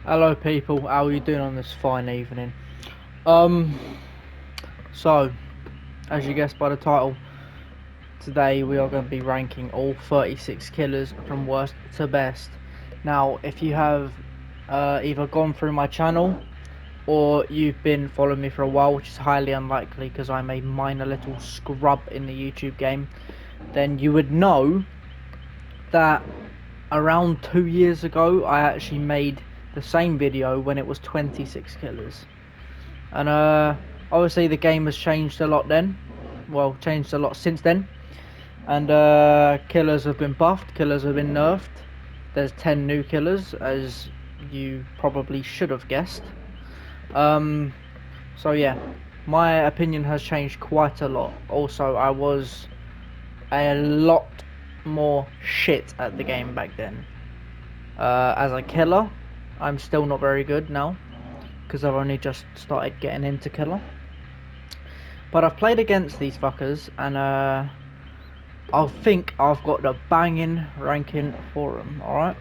Hello people, how are you doing on this fine evening? Um, so, as you guessed by the title, today we are going to be ranking all 36 killers from worst to best. Now, if you have either gone through my channel, or you've been following me for a while, which is highly unlikely because I'm a minor little scrub in the YouTube game, then you would know that around 2 years ago, I actually made the same video when it was 26 killers. And obviously the game has changed a lot then. Well, changed a lot since then. And killers have been buffed, killers have been nerfed. There's 10 new killers, as you probably should have guessed. So yeah, my opinion has changed quite a lot. Also, I was a lot more shit at the game back then. As a killer, I'm still not very good now, because I've only just started getting into killer. But I've played against these fuckers, and I think I've got the banging ranking for them, alright?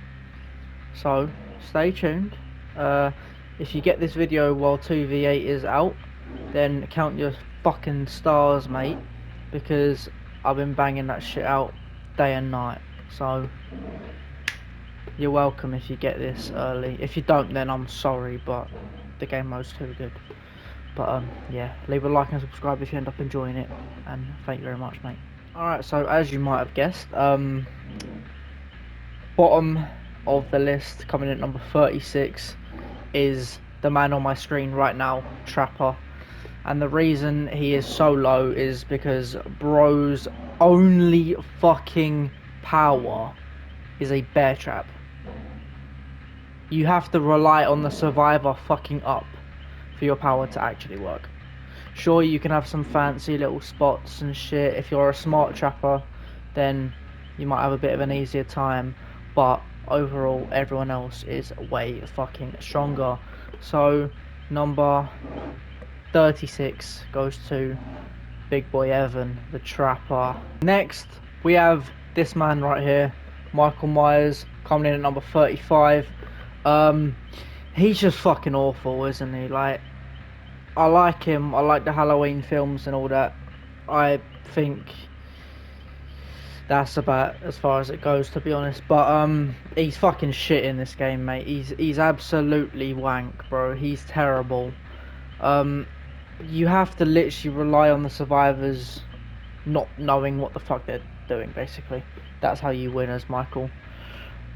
So, stay tuned. If you get this video while 2v8 is out, then count your fucking stars, mate, because I've been banging that shit out day and night. So, you're welcome if you get this early. If you don't, then I'm sorry, but the game mode's too good. But yeah, leave a like and subscribe if you end up enjoying it, and thank you very much, mate. Alright, so as you might have guessed, bottom of the list, coming in at number 36, is the man on my screen right now, Trapper. And the reason he is so low is because bro's only fucking power is a bear trap. You have to rely on the survivor fucking up for your power to actually work. Sure, you can have some fancy little spots and shit. If you're a smart trapper, then you might have a bit of an easier time. But overall, everyone else is way fucking stronger. So, number 36 goes to Big Boy Evan, the trapper. Next, we have this man right here, Michael Myers, coming in at number 35. He's just fucking awful, isn't he? Like, I like him. I like the Halloween films and all that. I think that's about as far as it goes, to be honest. But he's fucking shit in this game, mate. He's absolutely wank, bro. He's terrible. You have to literally rely on the survivors not knowing what the fuck they're doing. Basically, that's how you win as Michael.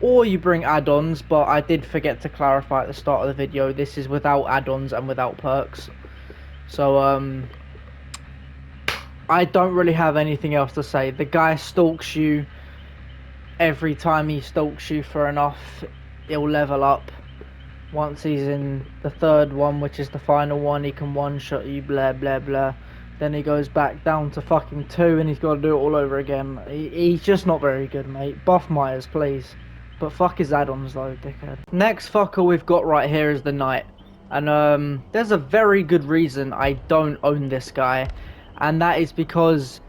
Or you bring add-ons, but I did forget to clarify at the start of the video. This is without add-ons and without perks. So, I don't really have anything else to say. The guy stalks you. Every time he stalks you for enough, he'll level up. Once he's in the third one, which is the final one, he can one-shot you, blah, blah, blah. Then he goes back down to fucking 2, and he's got to do it all over again. He's just not very good, mate. Buff Myers, please. But fuck his add-ons, though, dickhead. Next fucker we've got right here is the Knight. And there's a very good reason I don't own this guy, and that is because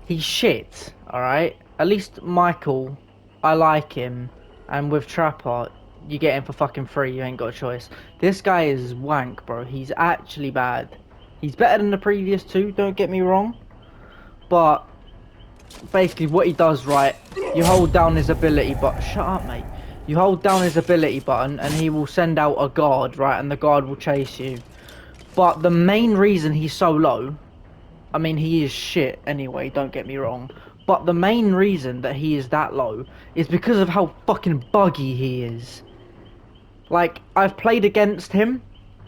he's shit, alright? At least Michael, I like him, and with Trapper, you get him for fucking free, you ain't got a choice. This guy is wank, bro. He's actually bad. He's better than the previous two, don't get me wrong, but basically what he does, right, you hold down his ability, but shut up, mate. You hold down his ability button and he will send out a guard, right, and the guard will chase you. But the main reason he's so low, I mean, he is shit anyway, don't get me wrong, but the main reason that he is that low is because of how fucking buggy he is. Like, I've played against him.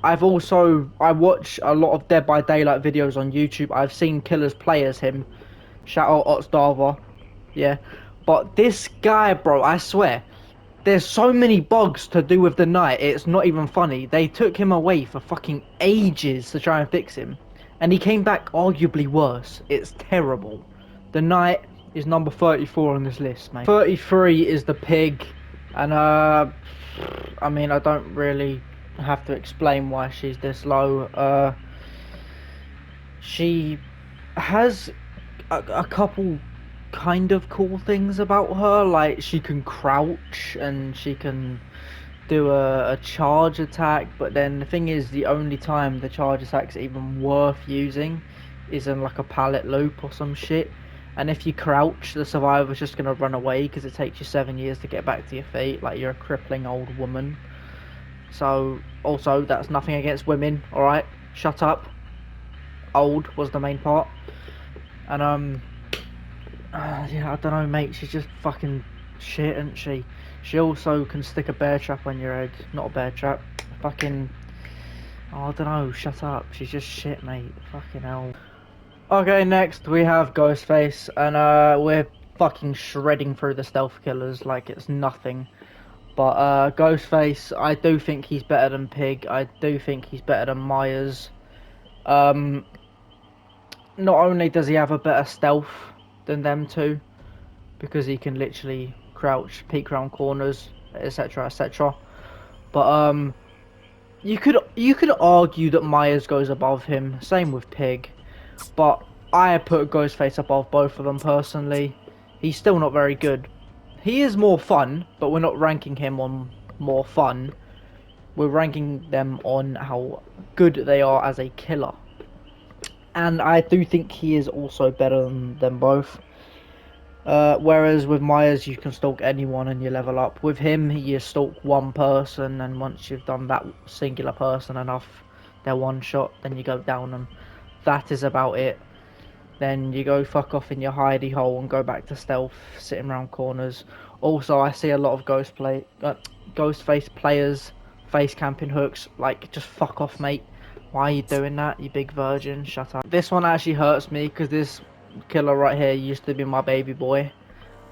I watch a lot of Dead by Daylight videos on YouTube. I've seen killers play as him. Shout out Otsdava. Yeah. But this guy, bro, I swear, there's so many bugs to do with the Knight, it's not even funny. They took him away for fucking ages to try and fix him. And he came back arguably worse. It's terrible. The Knight is number 34 on this list, mate. 33 is the Pig. And, I mean, I don't really have to explain why she's this low. She has a couple kind of cool things about her, like she can crouch and she can do a charge attack, but then the thing is, the only time the charge attack's even worth using is in like a pallet loop or some shit. And if you crouch, the survivor's just gonna run away because it takes you 7 years to get back to your feet, like you're a crippling old woman. So, also, that's nothing against women, alright? Shut up. Old was the main part. And, yeah, I don't know, mate, she's just fucking shit, isn't she? She also can stick a bear trap on your head. Not a bear trap. Fucking... Oh, I don't know, shut up. She's just shit, mate. Fucking hell. Okay, next we have Ghostface, and we're fucking shredding through the stealth killers like it's nothing. But Ghostface, I do think he's better than Pig. I do think he's better than Myers. Not only does he have a better stealth than them two, because he can literally crouch, peek around corners, etc, etc. But you could argue that Myers goes above him. Same with Pig, but I put Ghostface above both of them personally. He's still not very good. He is more fun, but we're not ranking him on more fun. We're ranking them on how good they are as a killer. And I do think he is also better than them both. Whereas with Myers, you can stalk anyone and you level up. With him, you stalk one person, and once you've done that singular person enough, they're one shot, then you go down them. That is about it. Then you go fuck off in your hidey hole and go back to stealth, sitting around corners. Also, I see a lot of Ghostface players face camping hooks. Like, just fuck off, mate. Why are you doing that, you big virgin? Shut up. This one actually hurts me because this killer right here used to be my baby boy.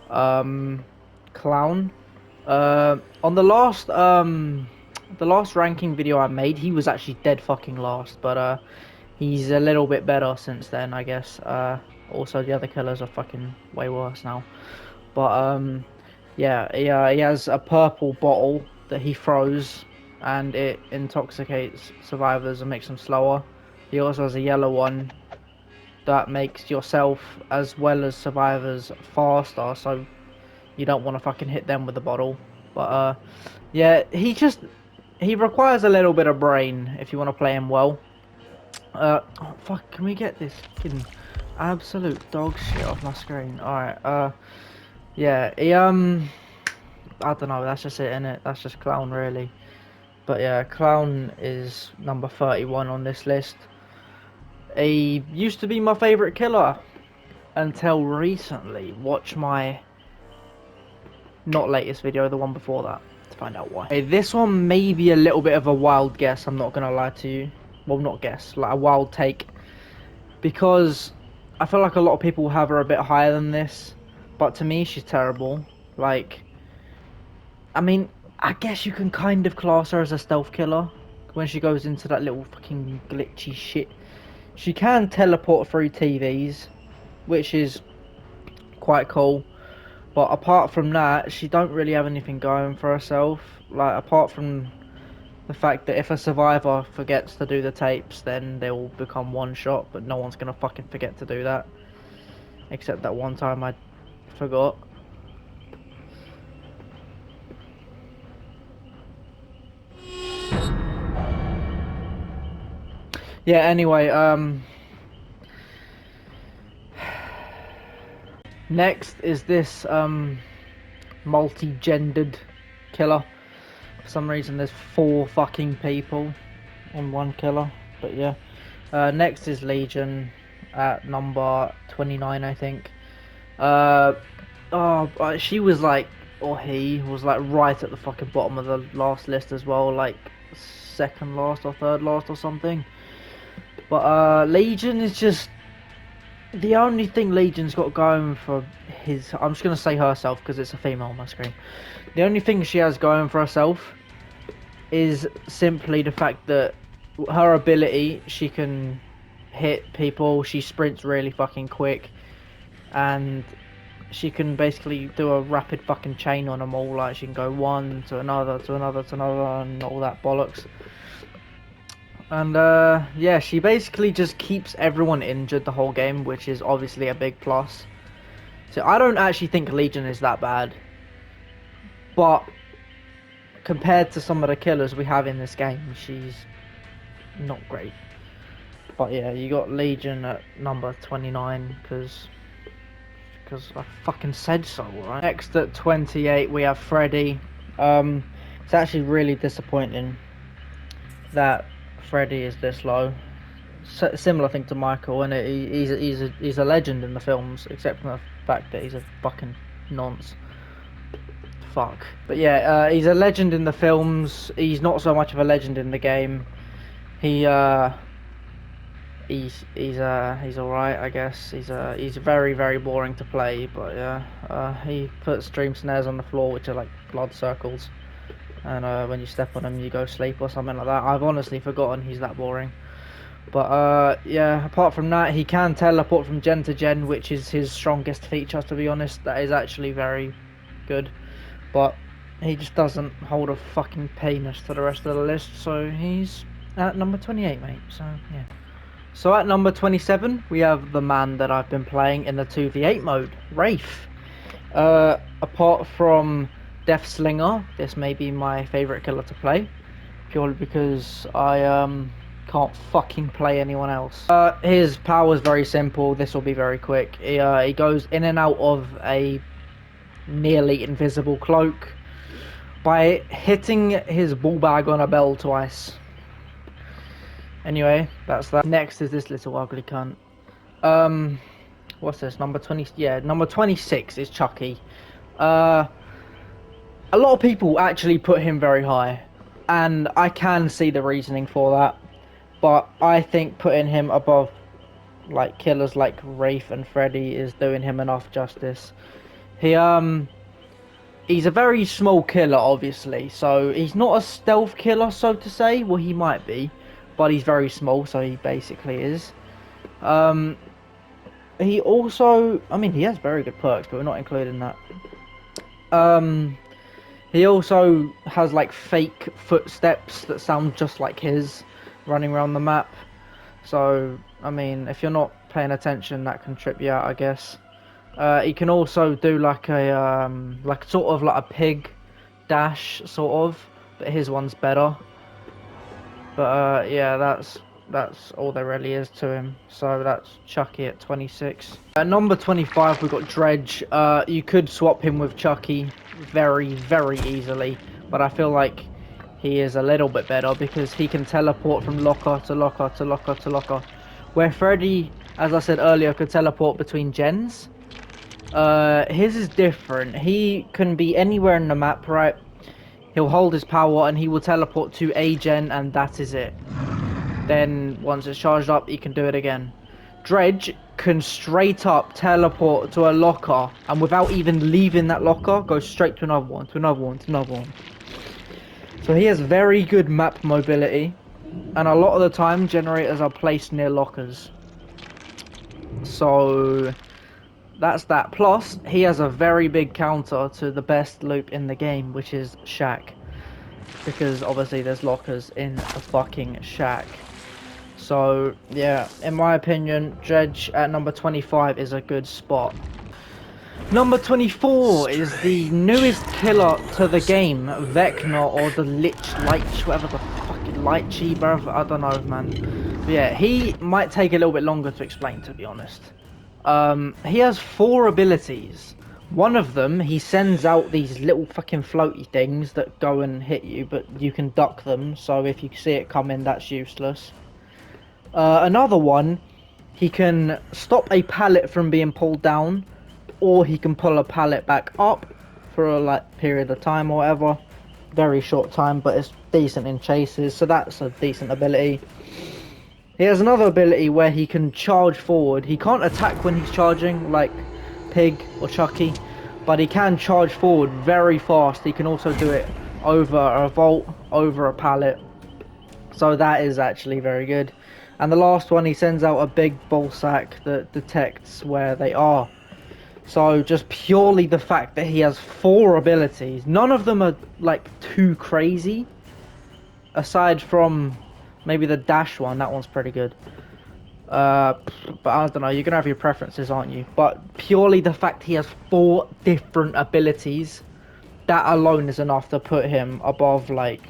Clown. On the last ranking video I made, he was actually dead fucking last, but he's a little bit better since then, I guess. Also, the other killers are fucking way worse now. But, yeah, he has a purple bottle that he throws, and it intoxicates survivors and makes them slower. He also has a yellow one that makes yourself, as well as survivors, faster, so you don't want to fucking hit them with the bottle. But, yeah, he requires a little bit of brain if you want to play him well. Oh, fuck, can we get this fucking absolute dog shit off my screen? Alright, yeah, he, I don't know, that's just it, innit? That's just Clown, really. But yeah, Clown is number 31 on this list. He used to be my favourite killer until recently. Watch my not latest video, the one before that, to find out why. Okay, this one may be a little bit of a wild guess, I'm not gonna lie to you. Well, not guess, like a wild take, because I feel like a lot of people have her a bit higher than this, but to me she's terrible. Like, I mean, I guess you can kind of class her as a stealth killer when she goes into that little fucking glitchy shit. She can teleport through TVs, which is quite cool, but apart from that, she don't really have anything going for herself. Like, apart from the fact that if a survivor forgets to do the tapes, then they'll become one shot, but no one's gonna fucking forget to do that. Except that one time I forgot. Yeah, anyway, next is this, multi-gendered killer. For some reason there's 4 fucking people on one killer, but yeah. Next is Legion at number 29, I think. She was like, or he was like right at the fucking bottom of the last list as well, like second last or third last or something. But Legion is just the only thing Legion's got going for his... I'm just going to say herself because it's a female on my screen. The only thing she has going for herself is simply the fact that her ability, she can hit people, she sprints really fucking quick, and she can basically do a rapid fucking chain on them all. Like, she can go one to another, to another, to another, and all that bollocks. And yeah, she basically just keeps everyone injured the whole game, which is obviously a big plus. So I don't actually think Legion is that bad, but compared to some of the killers we have in this game, she's not great. But yeah, you got Legion at number 29 because I fucking said so, right? Next at 28 we have Freddy. It's actually really disappointing that Freddy is this low. Similar thing to Michael, and he's a legend in the films, except for the fact that he's a fucking nonce. Fuck. But yeah, he's a legend in the films. He's not so much of a legend in the game. He's alright, I guess. He's very, very boring to play, but yeah, he puts dream snares on the floor, which are like blood circles, and when you step on them, you go sleep or something like that. I've honestly forgotten he's that boring. But yeah, apart from that, he can teleport from gen to gen, which is his strongest feature, to be honest. That is actually very good, but he just doesn't hold a fucking penis to the rest of the list, so he's at number 28, mate. So yeah. So at number 27, we have the man that I've been playing in the 2v8 mode, Wraith. Apart from Death Slinger, this may be my favourite killer to play, purely because I can't fucking play anyone else. His power is very simple. This will be very quick. He goes in and out of a nearly invisible cloak by hitting his ball bag on a bell twice. Anyway, that's that. Next is this little ugly cunt. What's this? Number 20? Yeah, number 26 is Chucky. A lot of people actually put him very high, and I can see the reasoning for that. But I think putting him above like killers like Wraith and Freddy is doing him enough justice. He's a very small killer, obviously, so he's not a stealth killer, so to say. Well, he might be, but he's very small, so he basically is. He also, I mean, he has very good perks, but we're not including that. He also has like fake footsteps that sound just like his, running around the map. So, I mean, if you're not paying attention, that can trip you out, I guess. He can also do like a sort of like a pig dash, sort of, but his one's better. But yeah, that's all there really is to him. So that's Chucky at 26. At number 25, we've got Dredge. You could swap him with Chucky very, very easily, but I feel like he is a little bit better because he can teleport from locker to locker to locker to locker, where Freddy, as I said earlier, could teleport between gens. His is different. He can be anywhere in the map, right? He'll hold his power and he will teleport to a gen, and that is it. Then once it's charged up, he can do it again. Dredge can straight up teleport to a locker, and without even leaving that locker, go straight to another one, to another one, to another one. So he has very good map mobility, and a lot of the time generators are placed near lockers. So that's that. Plus, he has a very big counter to the best loop in the game, which is Shack. Because obviously there's lockers in a fucking Shack. So yeah, in my opinion, Dredge at number 25 is a good spot. Number 24 is the newest killer to the game, Vecna, or the Lich, whatever the fucking Lychee, bruv, I don't know, man. But yeah, he might take a little bit longer to explain, to be honest. He has 4 abilities. One of them, he sends out these little fucking floaty things that go and hit you, but you can duck them, so if you see it coming, that's useless. Another one, he can stop a pallet from being pulled down, or he can pull a pallet back up for a like period of time or whatever. Very short time, but it's decent in chases, so that's a decent ability. He has another ability where he can charge forward. He can't attack when he's charging like Pig or Chucky, but he can charge forward very fast. He can also do it over a vault, over a pallet, so that is actually very good. And the last one, he sends out a big ball sack that detects where they are. So just purely the fact that he has 4 abilities, none of them are like too crazy, aside from maybe the dash one. That one's pretty good. But I don't know, you're gonna have your preferences, aren't you? But purely the fact he has 4 different abilities that alone is enough to put him above, like,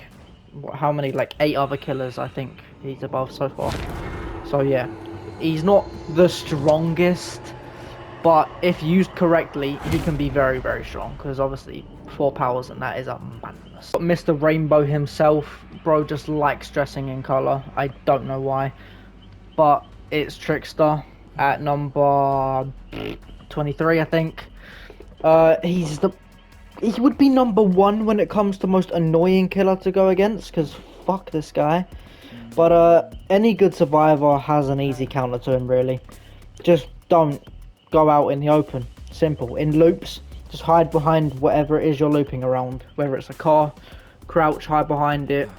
how many, like 8 other killers I think he's above so far. So yeah, he's not the strongest, but if used correctly, he can be very, very strong, because obviously 4 powers and that is a madness. But Mr. Rainbow himself, bro, just likes dressing in color. I don't know why, but it's Trickster at number 23, I think. He would be number 1 when it comes to most annoying killer to go against, because fuck this guy. But any good survivor has an easy counter to him, really. Just don't go out in the open. Simple. In loops, just hide behind whatever it is you're looping around. Whether it's a car, crouch, hide behind it.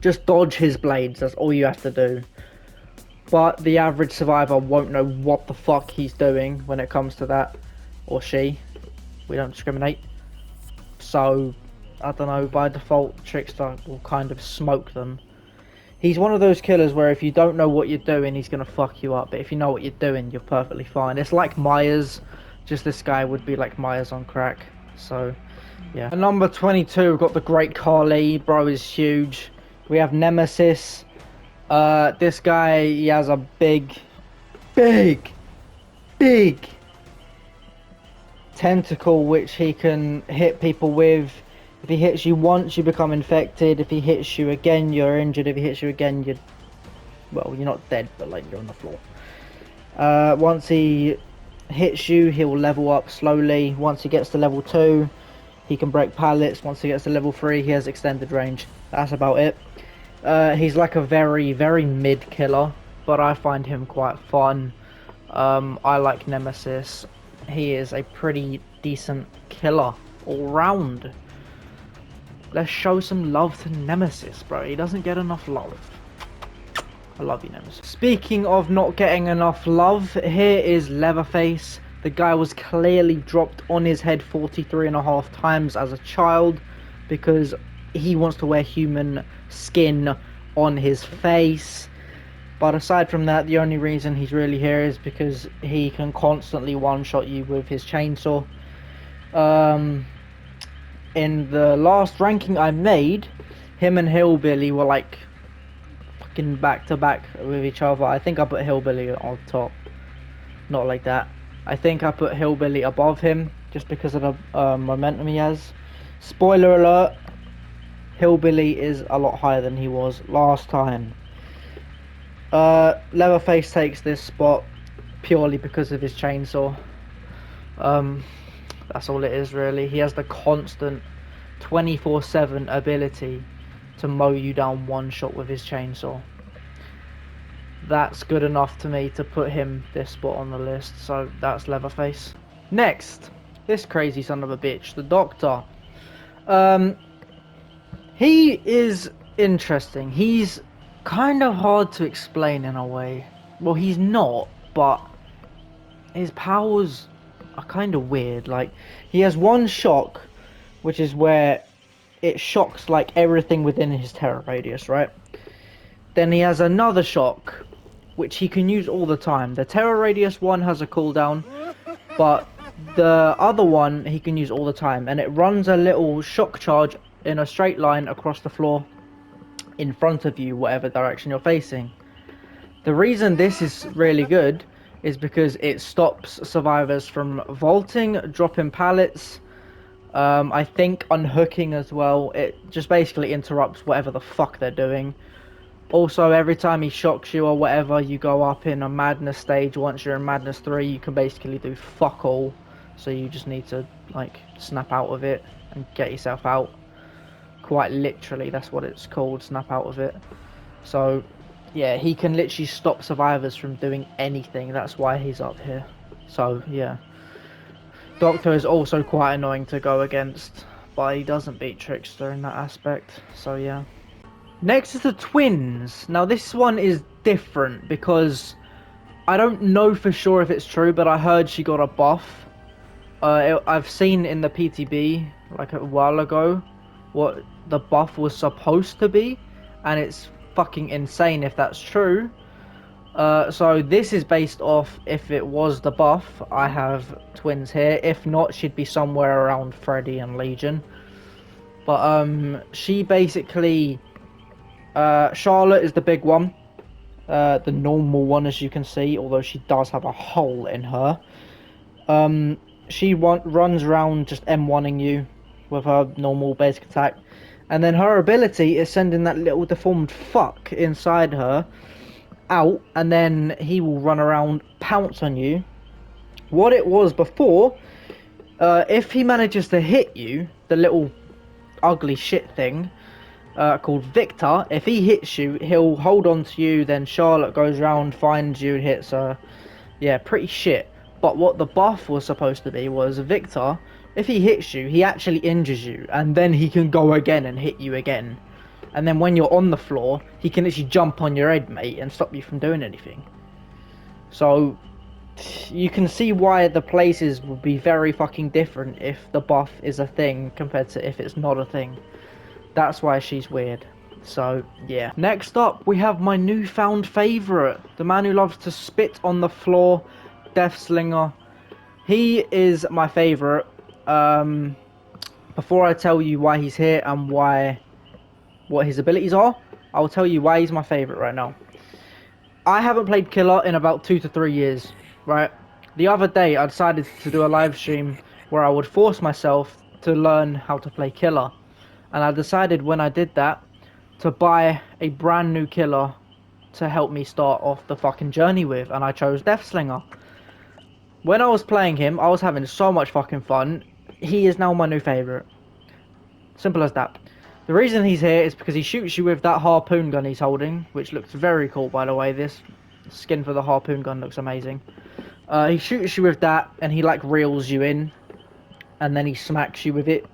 Just dodge his blades, that's all you have to do. But the average survivor won't know what the fuck he's doing when it comes to that. Or she. We don't discriminate. So, I don't know, by default, Trickster will kind of smoke them. He's one of those killers where if you don't know what you're doing, he's going to fuck you up. But if you know what you're doing, you're perfectly fine. It's like Myers, just this guy would be like Myers on crack. So, yeah. At number 22, we've got the Great Khali. Bro is huge. We have Nemesis. This guy, he has a big tentacle which he can hit people with. If he hits you once, you become infected. If he hits you again, you're injured. If he hits you again, you're not dead, but like you're on the floor. Once he hits you, he'll level up slowly. Once he gets to level 2, he can break pallets. Once he gets to level 3, he has extended range. That's about it. He's like a very, very mid killer, but I find him quite fun. I like Nemesis. He is a pretty decent killer all round. Let's show some love to Nemesis, bro. He doesn't get enough love. I love you, Nemesis. Speaking of not getting enough love, here is Leatherface. The guy was clearly dropped on his head 43.5 times as a child because he wants to wear human skin on his face. But aside from that, the only reason he's really here is because he can constantly one-shot you with his chainsaw. In the last ranking I made, him and Hillbilly were like fucking back to back with each other. I think I put Hillbilly on top. Not like that. I think I put Hillbilly above him just because of the momentum he has. Spoiler alert, Hillbilly is a lot higher than he was last time. Leatherface takes this spot purely because of his chainsaw. That's all it is, really. He has the constant 24/7 ability to mow you down one shot with his chainsaw. That's good enough to me to put him this spot on the list, so that's Leatherface. Next, this crazy son of a bitch, the Doctor. He is interesting. He's kind of hard to explain in a way. Well, he's not, but his powers are kind of weird. Like, he has one shock, which is where it shocks like everything within his terror radius, right? Then he has another shock, which he can use all the time. The terror radius one has a cooldown, but the other one he can use all the time, and it runs a little shock charge in a straight line across the floor in front of you, whatever direction you're facing. The reason this is really good is because it stops survivors from vaulting, dropping pallets, I think unhooking as well. It just basically interrupts whatever the fuck they're doing. Also, every time he shocks you or whatever, you go up in a madness stage. Once you're in madness 3, you can basically do fuck all. So you just need to, like, snap out of it and get yourself out. Quite literally, that's what it's called, snap out of it. So yeah, he can literally stop survivors from doing anything. That's why he's up here. So yeah, Doctor is also quite annoying to go against, but he doesn't beat Trickster in that aspect. So yeah. Next is the Twins. Now this one is different because I don't know for sure if it's true, but I heard she got a buff. I've seen in the PTB like a while ago what the buff was supposed to be, and it's fucking insane if that's true. So this is based off if it was the buff. I have Twins here. If not, she'd be somewhere around Freddy and Legion. But she basically, Charlotte is the big one, the normal one as you can see, although she does have a hole in her. She runs around just M1ing you with her normal basic attack, and then her ability is sending that little deformed fuck inside her out, and then he will run around, pounce on you. What it was before, if he manages to hit you, the little ugly shit thing called Victor, if he hits you, he'll hold on to you, then Charlotte goes around, finds you, and hits her. Yeah, pretty shit. But what the buff was supposed to be was Victor, if he hits you, he actually injures you, and then he can go again and hit you again. And then when you're on the floor, he can actually jump on your head, mate, and stop you from doing anything. So, you can see why the places would be very fucking different if the buff is a thing compared to if it's not a thing. That's why she's weird. So, yeah. Next up, we have my newfound favourite. The man who loves to spit on the floor, Deathslinger. He is my favourite. Before I tell you why he's here and what his abilities are, I'll tell you why he's my favourite right now. I haven't played Killer in about 2 to 3 years, right? The other day, I decided to do a live stream where I would force myself to learn how to play Killer. And I decided when I did that, to buy a brand new Killer to help me start off the fucking journey with, and I chose Deathslinger. When I was playing him, I was having so much fucking fun. He is now my new favourite. Simple as that. The reason he's here is because he shoots you with that harpoon gun he's holding, which looks very cool, by the way. This skin for the harpoon gun looks amazing. He shoots you with that, and he like reels you in, and then he smacks you with it.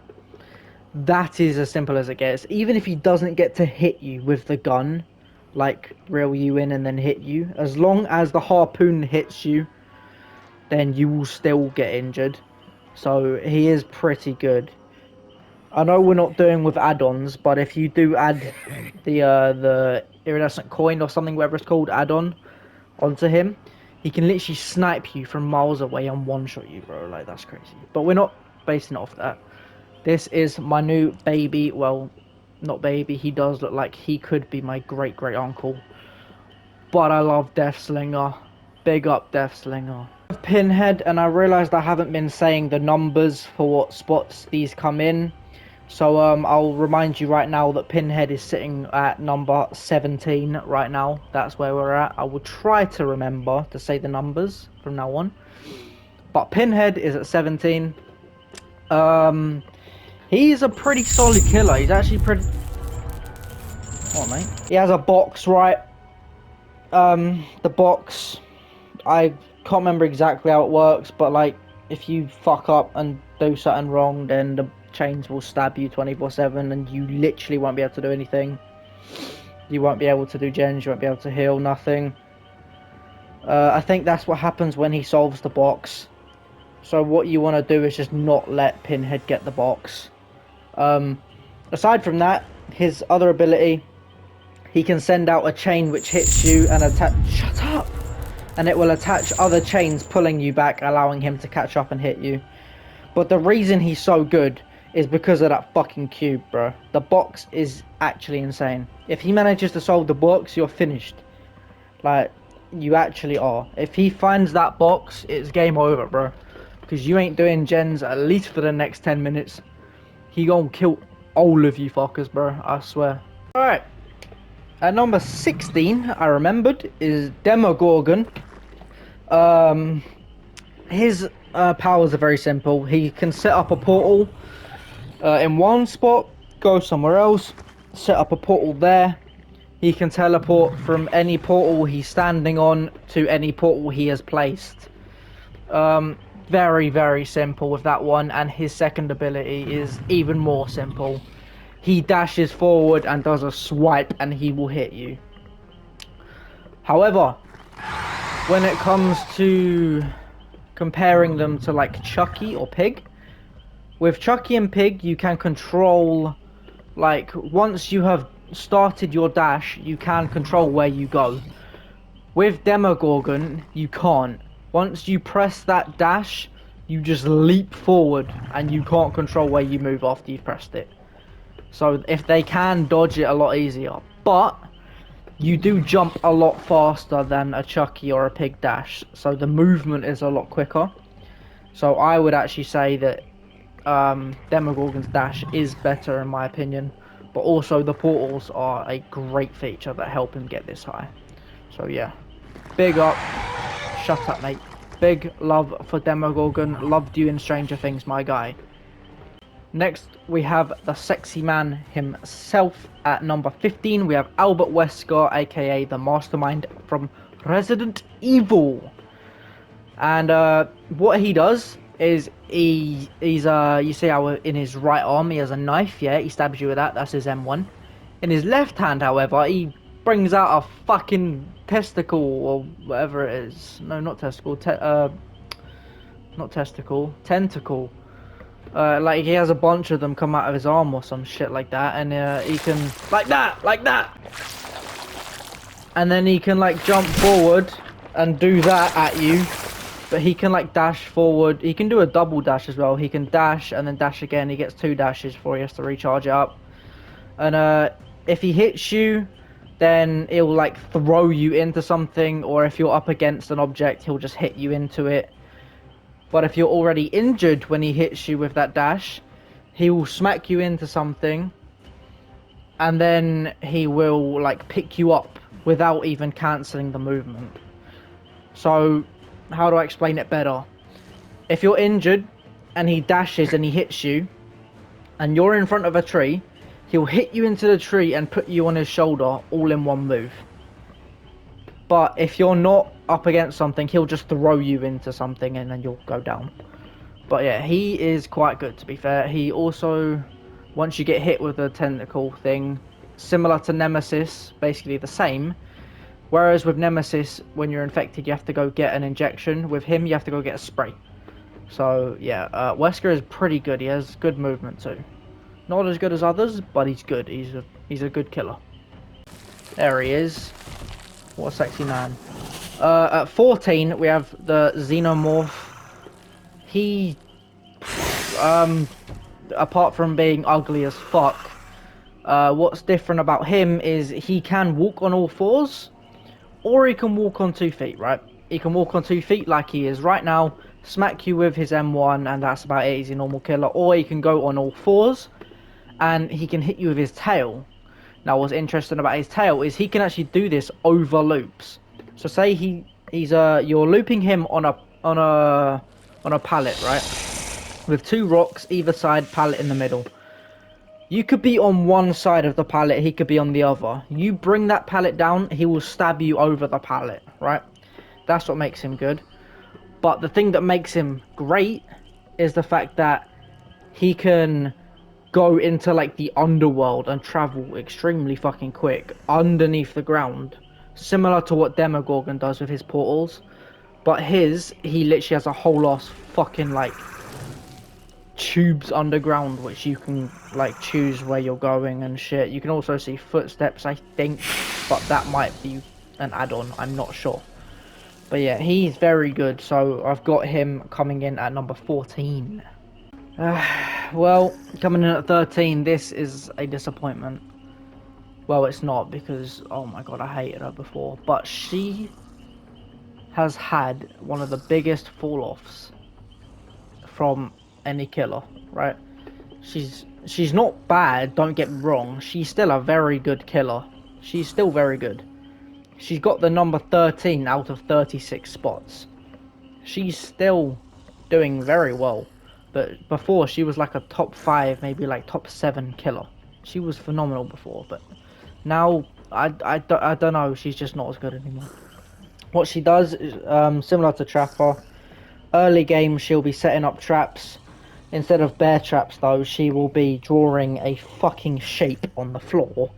That is as simple as it gets. Even if he doesn't get to hit you with the gun, like reel you in and then hit you, as long as the harpoon hits you, then you will still get injured. So he is pretty good. I know we're not doing with add-ons, but if you do add the iridescent coin or something, whatever it's called, add-on onto him, he can literally snipe you from miles away and one-shot you, bro. Like, that's crazy. But we're not basing it off that. This is my new baby. Well, not baby. He does look like he could be my great-great-uncle. But I love Deathslinger. Big up Deathslinger. Pinhead, and I realised I haven't been saying the numbers for what spots these come in. So I'll remind you right now that Pinhead is sitting at number 17 right now. That's where we're at. I will try to remember to say the numbers from now on. But Pinhead is at 17. He's a pretty solid killer. He's actually pretty... Oh, mate. He has a box, right? The box... I can't remember exactly how it works, but like, if you fuck up and do something wrong, then the chains will stab you 24/7, and you literally won't be able to do anything. You won't be able to do gens, you won't be able to heal, nothing. I think that's what happens when he solves the box. So what you want to do is just not let Pinhead get the box. Aside from that, his other ability, he can send out a chain which hits you and attack... Shut up! And it will attach other chains pulling you back, allowing him to catch up and hit you. But the reason he's so good is because of that fucking cube, bro. The box is actually insane. If he manages to solve the box, you're finished. Like, you actually are. If he finds that box, it's game over, bro. Because you ain't doing gens at least for the next 10 minutes. He gonna kill all of you fuckers, bro. I swear. Alright. At number 16, I remembered, is Demogorgon. His powers are very simple. He can set up a portal in one spot, go somewhere else, set up a portal there. He can teleport from any portal he's standing on to any portal he has placed. Very, very simple with that one, and his second ability is even more simple. He dashes forward and does a swipe and he will hit you. However, when it comes to comparing them to like Chucky or Pig, with Chucky and Pig you can control, like, once you have started your dash you can control where you go. With Demogorgon you can't. Once you press that dash you just leap forward and you can't control where you move after you've pressed it. So if they can dodge it a lot easier. But you do jump a lot faster than a Chucky or a Pig Dash. So the movement is a lot quicker. So I would actually say that Demogorgon's dash is better in my opinion, but also the portals are a great feature that help him get this high. So yeah, big up, shut up mate, big love for Demogorgon, loved you in Stranger Things my guy. Next we have the sexy man himself at number 15, we have Albert Wesker, aka the mastermind from Resident Evil. And what he does is he's you see how in his right arm he has a knife, yeah, he stabs you with that, that's his M1. In his left hand, however, he brings out a fucking testicle or whatever it is. No, not testicle, not testicle, tentacle. Like he has a bunch of them come out of his arm or some shit like that, and he can like that, and then he can like jump forward and do that at you. But he can like dash forward. He can do a double dash as well. He can dash and then dash again. He gets 2 dashes before he has to recharge it up. And if he hits you, then he'll like throw you into something. Or if you're up against an object, he'll just hit you into it. But if you're already injured when he hits you with that dash, he will smack you into something. And then he will like pick you up without even cancelling the movement. So how do I explain it better? If you're injured and he dashes and he hits you and you're in front of a tree, he'll hit you into the tree and put you on his shoulder all in one move. But if you're not up against something, he'll just throw you into something and then you'll go down. But yeah, he is quite good to be fair. He also, once you get hit with a tentacle thing, similar to Nemesis, basically the same. Whereas with Nemesis, when you're infected, you have to go get an injection. With him, you have to go get a spray. So, yeah, Wesker is pretty good. He has good movement, too. Not as good as others, but he's good. He's a good killer. There he is. What a sexy man. At 14, we have the Xenomorph. He, apart from being ugly as fuck, what's different about him is he can walk on all fours. Or he can walk on 2 feet, right? He can walk on 2 feet like he is right now, smack you with his M1, and that's about it. He's a normal killer. Or he can go on all fours, and he can hit you with his tail. Now, what's interesting about his tail is he can actually do this over loops. So, say you're looping him on a pallet, right? With 2 rocks either side, pallet in the middle. You could be on one side of the pallet, he could be on the other. You bring that pallet down, he will stab you over the pallet, right? That's what makes him good. But the thing that makes him great is the fact that he can go into like the underworld and travel extremely fucking quick underneath the ground. Similar to what Demogorgon does with his portals. But he literally has a whole ass fucking like tubes underground which you can like choose where you're going and shit. You can also see footsteps, I think, but that might be an add-on, I'm not sure. But yeah, he's very good, so I've got him coming in at number 14. Well, coming in at 13, this is a disappointment. Well, it's not, because oh my god, I hated her before, but she has had one of the biggest fall-offs from any killer, right? She's not bad, don't get me wrong. She's still a very good killer. She's still very good. She's got the number 13 out of 36 spots. She's still doing very well. But before, she was like a top 5, maybe like top 7 killer. She was phenomenal before, but now, I don't know, she's just not as good anymore. What she does is similar to Trapper. Early game, she'll be setting up traps. Instead of bear traps though, she will be drawing a fucking shape on the floor.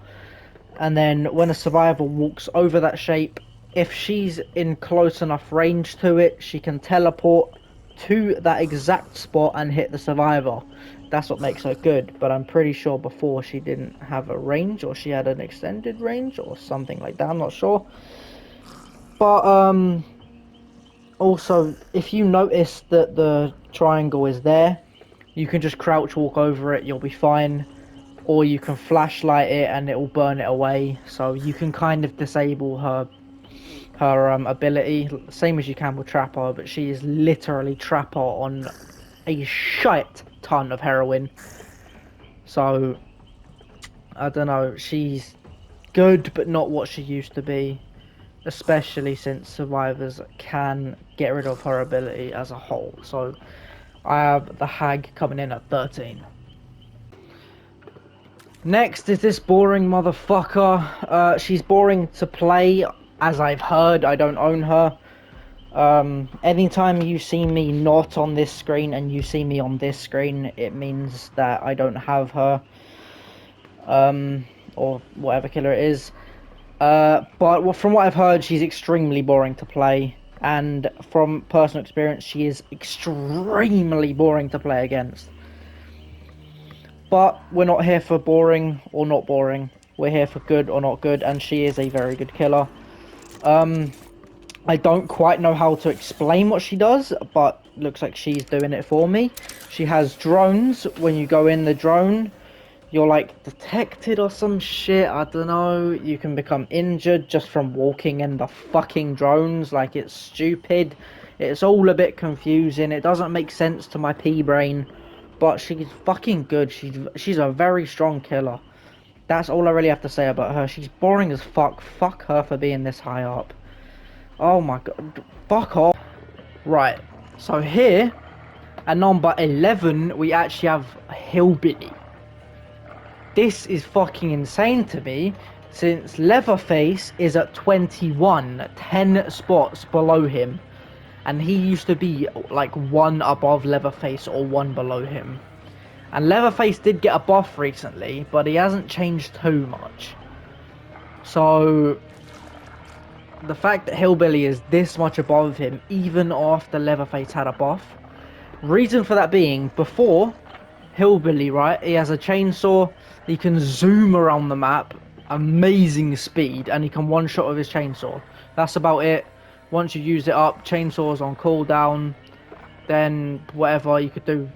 And then when a survivor walks over that shape, if she's in close enough range to it, she can teleport to that exact spot and hit the survivor. That's what makes her good, but I'm pretty sure before she didn't have a range, or she had an extended range or something like that, I'm not sure. But also, if you notice that the triangle is there, you can just crouch walk over it, you'll be fine. or you can flashlight it and it will burn it away. So you can kind of disable her ability, same as you can with Trapper, but she is literally Trapper on a shite ton of heroin. So I don't know, she's good but not what she used to be, especially since survivors can get rid of her ability as a whole. So I have the Hag coming in at 13. Next is this boring motherfucker. She's boring to play, as I've heard. I don't own her. Anytime you see me not on this screen and you see me on this screen, it means that I don't have her. Or whatever killer it is. But from what I've heard, she's extremely boring to play. And from personal experience, she is extremely boring to play against. But we're not here for boring or not boring. We're here for good or not good, and she is a very good killer. I don't quite know how to explain what she does, but looks like she's doing it for me. She has drones. When you go in the drone, you're like detected or some shit, I don't know. You can become injured just from walking in the fucking drones. Like, it's stupid. It's all a bit confusing. It doesn't make sense to my pea brain. But she's fucking good. She's a very strong killer. That's all I really have to say about her. She's boring as fuck. Fuck her for being this high up. Oh my god. Fuck off. Right. So here, at number 11, we actually have Hillbilly. This is fucking insane to me, since Leatherface is at 21, 10 spots below him. And he used to be like 1 above Leatherface or 1 below him. And Leatherface did get a buff recently, but he hasn't changed too much. So the fact that Hillbilly is this much above him, even after Leatherface had a buff. Reason for that being, before Hillbilly, right, he has a chainsaw, he can zoom around the map, amazing speed, and he can one-shot with his chainsaw. That's about it. Once you use it up, chainsaw's on cooldown, then whatever, you could do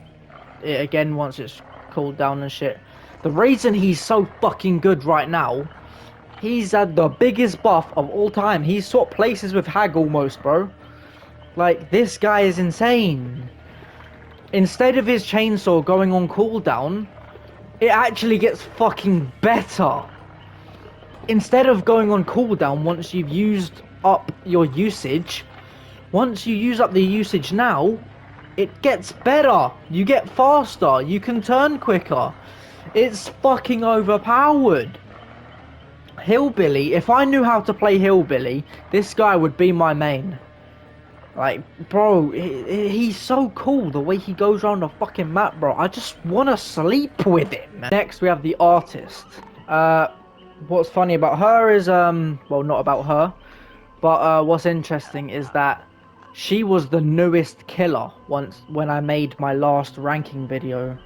it again once it's cooled down and shit. The reason he's so fucking good right now, he's had the biggest buff of all time. He's swapped places with Hag almost, bro. Like, this guy is insane. Instead of his chainsaw going on cooldown, it actually gets fucking better. Instead of going on cooldown once you've used up your usage, once you use up the usage now, it gets better. You get faster. You can turn quicker. It's fucking overpowered. Hillbilly, if I knew how to play Hillbilly, this guy would be my main. Like, bro, he's so cool the way he goes around the fucking map, bro. I just want to sleep with him. Next, we have the Artist. What's funny about her is, well, not about her, but what's interesting is that she was the newest killer when I made my last ranking video,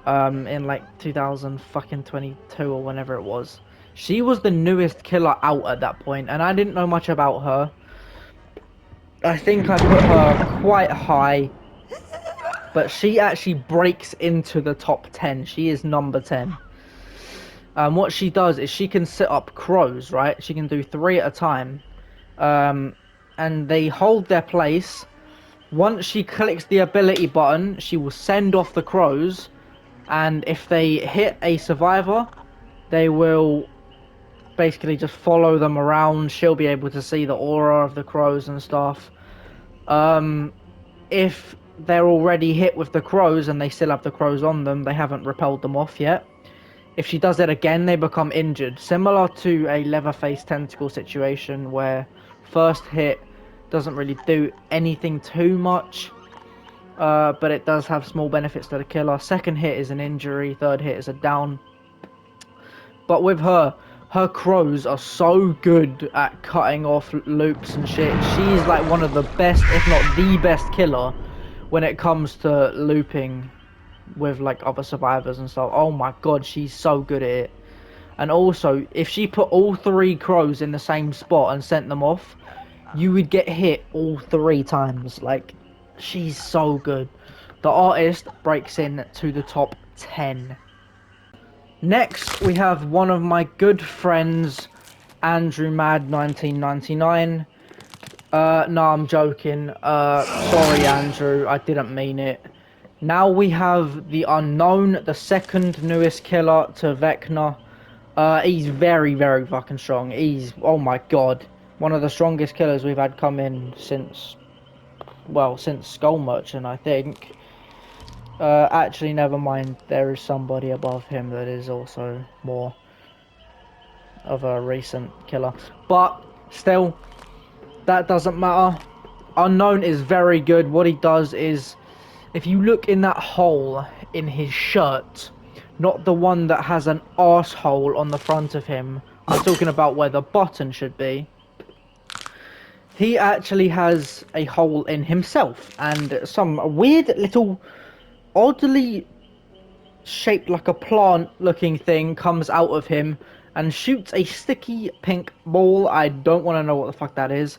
in like 2022 or whenever it was. She was the newest killer out at that point, and I didn't know much about her. I think I put her quite high, but she actually breaks into the top 10. She is number 10. What she does is she can set up crows, right? She can do 3 at a time. And they hold their place. Once she clicks the ability button, she will send off the crows. And if they hit a survivor, they will basically just follow them around. She'll be able to see the aura of the crows and stuff. If they're already hit with the crows and they still have the crows on them, they haven't repelled them off yet. If she does it again, they become injured. Similar to a Leatherface tentacle situation where first hit doesn't really do anything too much, but it does have small benefits to the killer. Second hit is an injury, third hit is a down. But with her crows are so good at cutting off loops and shit. She's like one of the best, if not the best killer when it comes to looping with like other survivors and stuff. Oh my god, she's so good at it. And also, if she put all 3 crows in the same spot and sent them off, you would get hit all 3 times. Like, she's so good. The Artist breaks in to the top 10. Next, we have one of my good friends, Andrew Mad 1999. No, I'm joking. Sorry, Andrew, I didn't mean it. Now we have the Unknown, the second newest killer to Vecna. He's very, very fucking strong. He's, oh my god, one of the strongest killers we've had come in since, well, since Skull Merchant, I think. Actually, never mind. There is somebody above him that is also more of a recent killer. But still, that doesn't matter. Unknown is very good. What he does is, if you look in that hole in his shirt, not the one that has an arsehole on the front of him, I'm talking about where the button should be. He actually has a hole in himself, and some weird little, oddly shaped like a plant looking thing comes out of him and shoots a sticky pink ball. I don't want to know what the fuck that is.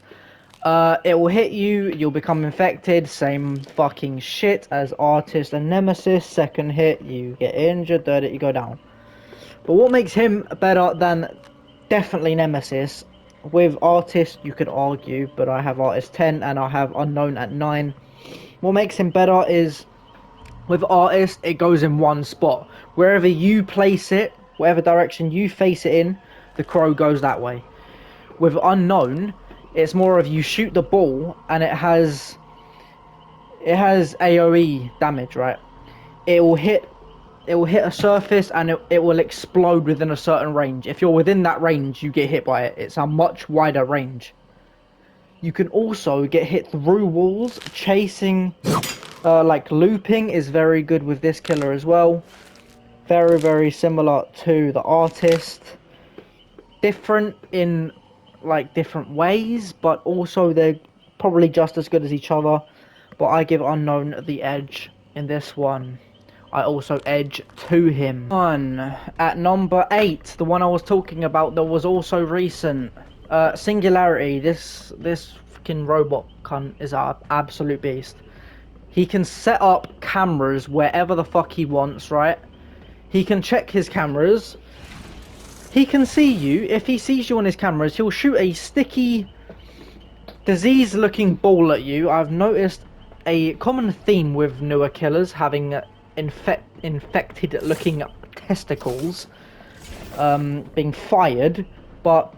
It will hit you, you'll become infected, same fucking shit as Artist and Nemesis. Second hit, you get injured, third hit, you go down. But what makes him better than definitely Nemesis, with Artist you could argue, but I have Artist 10 and I have Unknown at 9. What makes him better is, with Artist, it goes in one spot. Wherever you place it, whatever direction you face it in, the crow goes that way. With Unknown, it's more of you shoot the ball and it has AoE damage, right? It will hit a surface and it will explode within a certain range. If you're within that range, you get hit by it. It's a much wider range. You can also get hit through walls. Chasing, like looping, is very good with this killer as well. Very, very similar to the Artist. Different in like different ways, but also they're probably just as good as each other. But I give Unknown the edge in this one. I also edge to him. At number 8, the one I was talking about that was also recent. Singularity. This fucking robot cunt is an absolute beast. He can set up cameras wherever the fuck he wants, right? He can check his cameras. He can see you. If he sees you on his cameras, he'll shoot a sticky, disease-looking ball at you. I've noticed a common theme with newer killers having infected-looking testicles being fired, but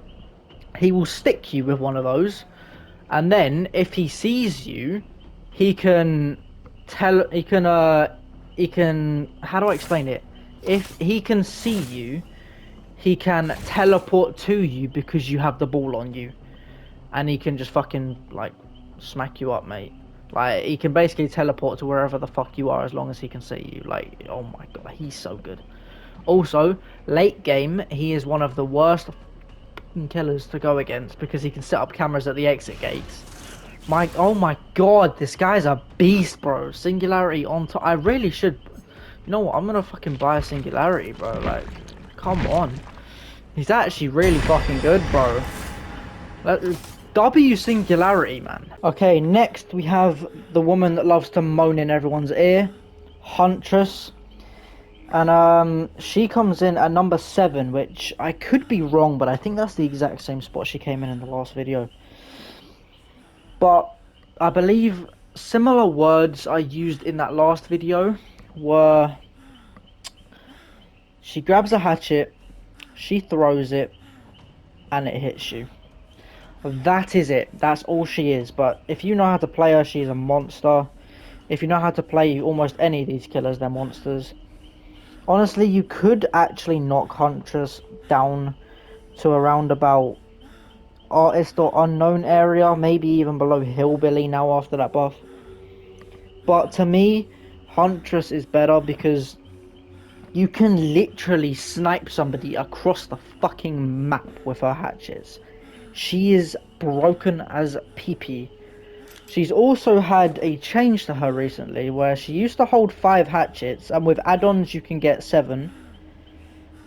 he will stick you with one of those, and then if he sees you, he can how do I explain it? If he can see you, he can teleport to you because you have the ball on you, and he can just fucking like smack you up, mate. Like, he can basically teleport to wherever the fuck you are as long as he can see you. Like, oh my god, he's so good. Also, late game, he is one of the worst killers to go against because he can set up cameras at the exit gates. Oh my god, this guy's a beast, bro. Singularity on top. I really should. You know what? I'm gonna fucking buy a Singularity, bro. Like, come on. He's actually really fucking good, bro. W Singularity, man. Okay, next we have the woman that loves to moan in everyone's ear, Huntress. And she comes in at number 7, which I could be wrong, but I think that's the exact same spot she came in the last video. But I believe similar words I used in that last video were, she grabs a hatchet, she throws it, and it hits you. That is it. That's all she is. But if you know how to play her, she's a monster. If you know how to play almost any of these killers, they're monsters. Honestly, you could actually knock Huntress down to around about Artist or Unknown area, maybe even below Hillbilly now after that buff. But to me, Huntress is better because you can literally snipe somebody across the fucking map with her hatchets. She is broken as pee-pee. She's also had a change to her recently where she used to hold 5 hatchets and with add-ons you can get 7.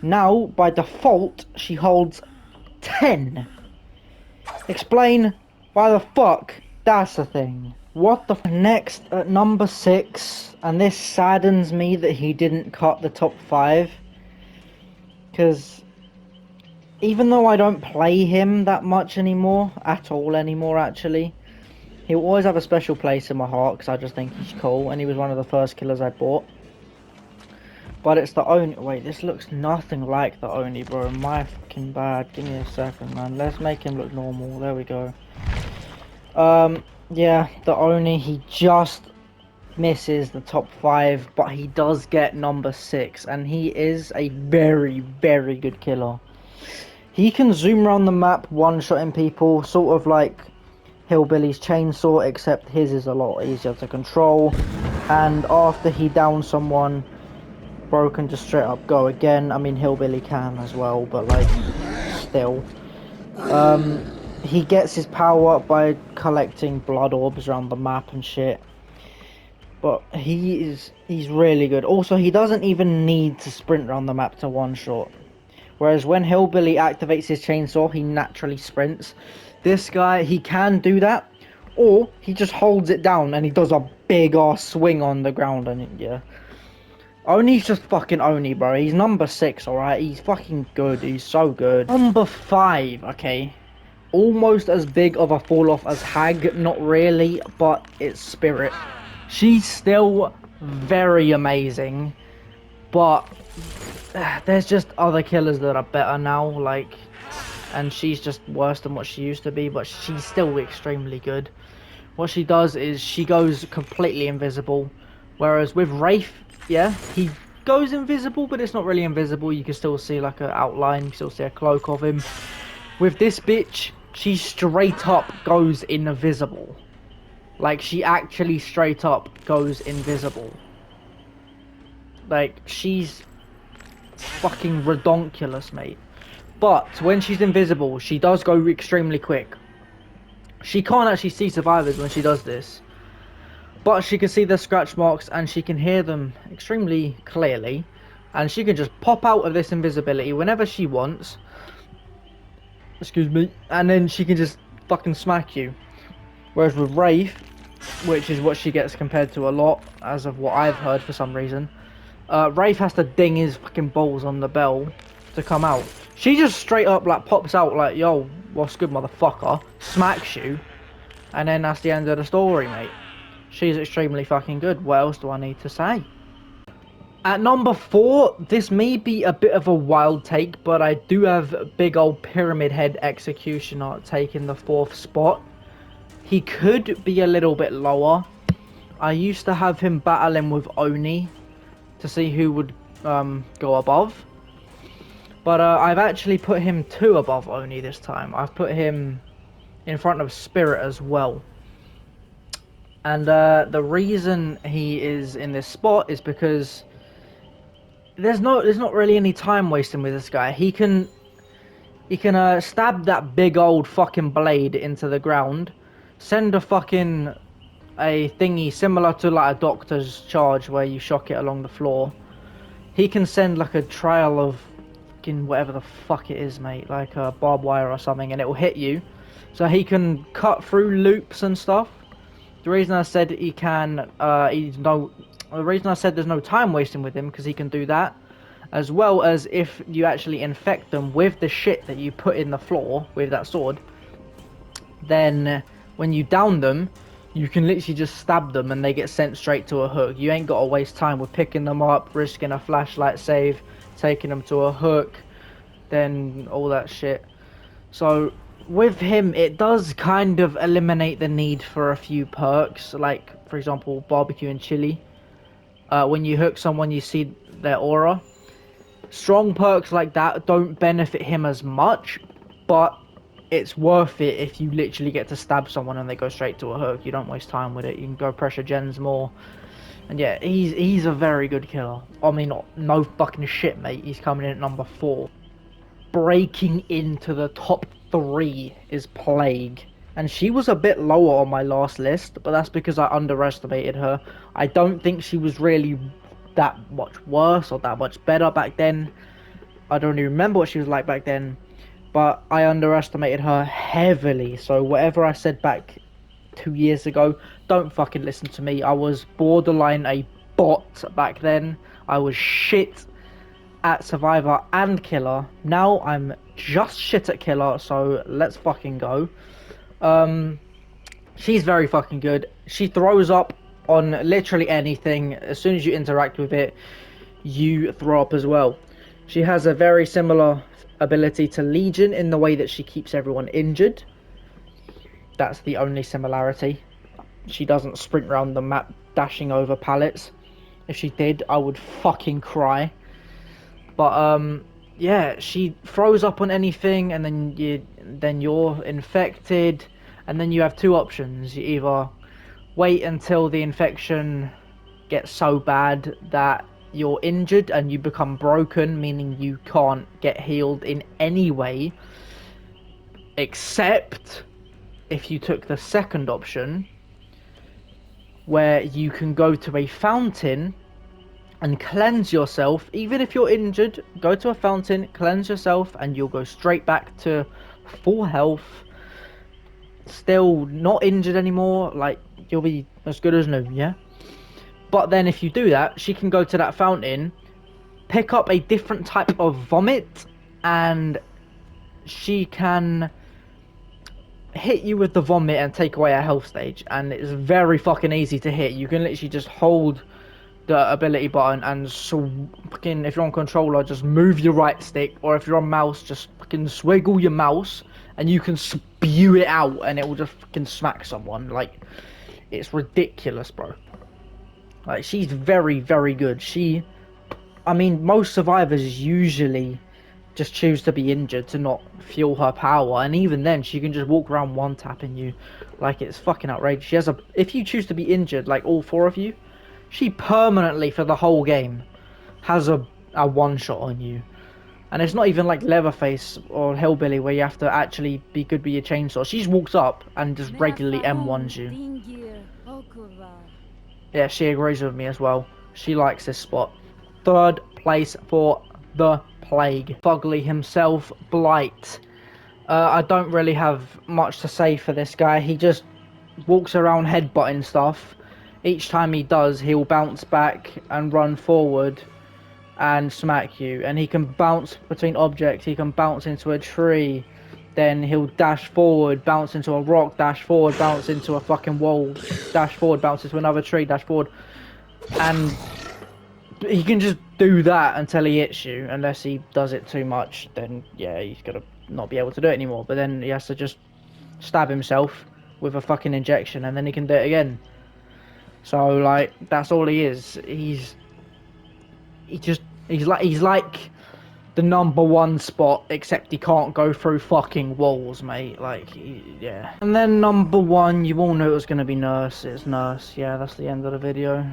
Now, by default, she holds 10. Explain why the fuck that's the thing. What the next at number 6, and this saddens me that he didn't cut the top 5. because even though I don't play him that much anymore, at all anymore actually, he'll always have a special place in my heart because I just think he's cool, and he was one of the first killers I bought. But it's the Oni. Wait, this looks nothing like the Oni, bro. My fucking bad. Give me a second, man. Let's make him look normal. There we go. Yeah, the Oni, he just misses the top 5, but he does get number 6, and he is a very, very good killer. He can zoom around the map, one-shotting people, sort of like Hillbilly's chainsaw, except his is a lot easier to control. And after he downs someone, bro can just straight up go again. I mean, Hillbilly can as well, but like, still. He gets his power up by collecting blood orbs around the map and shit. But he's really good. Also, he doesn't even need to sprint around the map to one-shot. Whereas when Hillbilly activates his chainsaw, he naturally sprints. This guy, he can do that, or he just holds it down and he does a big ass swing on the ground, and yeah. Oni's just fucking Oni, bro. He's number 6, alright? He's fucking good. He's so good. Number 5, okay. Almost as big of a fall off as Hag, not really, but it's Spirit. She's still very amazing, but there's just other killers that are better now, like, and she's just worse than what she used to be, but she's still extremely good. What she does is she goes completely invisible, whereas with Wraith, yeah, he goes invisible, but it's not really invisible. You can still see like an outline, you can still see a cloak of him. With this bitch, she straight up goes invisible. Like, she actually straight up goes invisible. Like, she's fucking redonkulous, mate. But when she's invisible, she does go extremely quick. She can't actually see survivors when she does this, but she can see the scratch marks and she can hear them extremely clearly, and she can just pop out of this invisibility whenever she wants. Excuse me. And then she can just fucking smack you. Whereas with Wraith, which is what she gets compared to a lot, as of what I've heard for some reason, Wraith has to ding his fucking balls on the bell to come out. She just straight up like pops out like, yo, what's good, motherfucker, smacks you, and then that's the end of the story, mate. She's extremely fucking good. What else do I need to say? At number 4, this may be a bit of a wild take, but I do have big old Pyramid Head Executioner taking the 4th spot. He could be a little bit lower. I used to have him battling with Oni to see who would go above. But I've actually put him 2 above Oni this time. I've put him in front of Spirit as well. And the reason he is in this spot is because there's not really any time wasting with this guy. He can stab that big old fucking blade into the ground, send a thingy similar to like a doctor's charge where you shock it along the floor. He can send like a trail of fucking whatever the fuck it is, mate, like a barbed wire or something, and it will hit you. So he can cut through loops and stuff. The reason I said he can, the reason I said there's no time wasting with him, because he can do that, as well as if you actually infect them with the shit that you put in the floor with that sword, then when you down them, you can literally just stab them and they get sent straight to a hook. You ain't got to waste time with picking them up, risking a flashlight save, taking them to a hook, then all that shit. So with him, it does kind of eliminate the need for a few perks, like for example barbecue and chili. When you hook someone, you see their aura. Strong perks like that don't benefit him as much, but it's worth it if you literally get to stab someone and they go straight to a hook. You don't waste time with it. You can go pressure gens more. And yeah, he's a very good killer. I mean, no fucking shit, mate. He's coming in at number 4. Breaking into the top 3 is Plague. And she was a bit lower on my last list, but that's because I underestimated her. I don't think she was really that much worse or that much better back then. I don't even remember what she was like back then, but I underestimated her heavily. So whatever I said back 2 years ago, don't fucking listen to me. I was borderline a bot back then. I was shit. at Survivor and Killer. Now I'm just shit at Killer, so let's fucking go. She's very fucking good. She throws up on literally anything. As soon as you interact with it, you throw up as well. She has a very similar ability to Legion in the way that she keeps everyone injured. That's the only similarity. She doesn't sprint around the map dashing over pallets. If she did, I would fucking cry. But yeah, she throws up on anything, and then you're infected, and then you have two options. You either wait until the infection gets so bad that you're injured and you become broken, meaning you can't get healed in any way, except if you took the second option, where you can go to a fountain and cleanse yourself. Even if you're injured, go to a fountain, cleanse yourself, and you'll go straight back to full health, still not injured anymore. Like, you'll be as good as new, yeah? But then if you do that, she can go to that fountain, pick up a different type of vomit, and she can hit you with the vomit and take away a health stage. And it's very fucking easy to hit. You can literally just hold the ability button and fucking, if you're on controller, just move your right stick, or if you're on mouse, just fucking swiggle your mouse and you can spew it out and it will just fucking smack someone. Like, it's ridiculous, bro. Like, she's very, very good. I mean, most survivors usually just choose to be injured to not fuel her power, and even then she can just walk around one tapping you. Like, it's fucking outrageous. She has if you choose to be injured, like all four of you, she permanently for the whole game has a one shot on you. And it's not even like Leatherface or Hillbilly where you have to actually be good with your chainsaw. She just walks up and just regularly M1s you. Yeah, she agrees with me as well. She likes this spot. Third place for the Plague. Fugly himself, Blight. I don't really have much to say for this guy. He just walks around headbutting stuff. Each time he does, he'll bounce back and run forward and smack you. And he can bounce between objects. He can bounce into a tree. Then he'll dash forward, bounce into a rock, dash forward, bounce into a fucking wall, dash forward, bounce into another tree, dash forward. And he can just do that until he hits you. Unless he does it too much, then yeah, he's gonna not be able to do it anymore. But then he has to just stab himself with a fucking injection and then he can do it again. So, like, that's all he is. He's like the #1 spot, except he can't go through fucking walls, mate. Like, yeah. And then #1, you all knew it was gonna be Nurse. It's Nurse. Yeah, that's the end of the video.